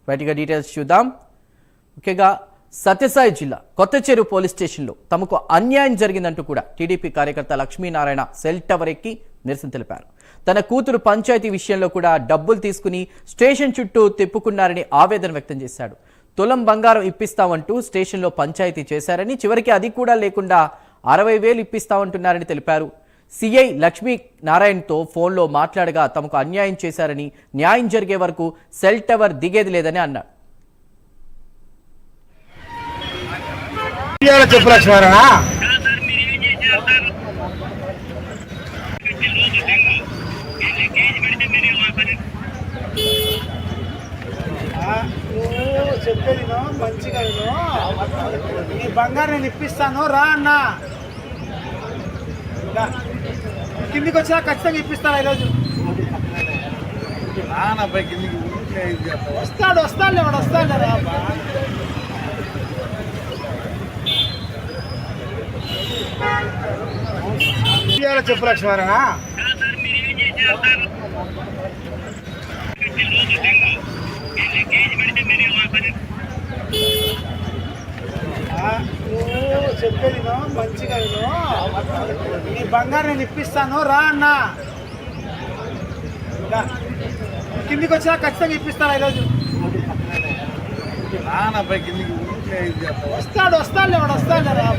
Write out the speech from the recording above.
రైట్గా details చూద్దాం. ముఖ్యంగా సత్యసాయి జిల్లా కొత్తచెరువు పోలీస్ స్టేషన్లో తమకు అన్యాయం జరిగిందంటూ కూడా టీడీపీ కార్యకర్త లక్ష్మీనారాయణ సెల్ టవర్ ఎక్కి నిరసన తెలిపారు. తన కూతురు పంచాయతీ విషయంలో కూడా డబ్బులు తీసుకుని స్టేషన్ చుట్టూ తిప్పుకున్నారని ఆవేదన వ్యక్తం చేశాడు. తులం బంగారం ఇప్పిస్తామంటూ స్టేషన్లో పంచాయతీ చేశారని, చివరికి అది కూడా లేకుండా 60,000 ఇప్పిస్తామంటున్నారని తెలిపారు. సిఐ లక్ష్మీనారాయణతో ఫోన్లో మాట్లాడగా తమకు అన్యాయం చేశారని, న్యాయం జరిగే వరకు సెల్ టవర్ దిగేది లేదని అన్నారు. చెప్పేది మంచిగా నీ బంగారు నేను ఇప్పిస్తాను రా అన్న. కిందికి వచ్చినా ఖచ్చితంగా ఇప్పిస్తాను ఈరోజు. వస్తాడు వాడు వస్తాడు రా. చెప్పు లక్ష్మారాయణ. చెప్పేది మంచిగా నీ బంగారు నేను ఇప్పిస్తాను రా అన్న. కిందికి వచ్చినా ఖచ్చితంగా ఇప్పిస్తాను ఈరోజు. వస్తాడు వాడు వస్తాడు రా.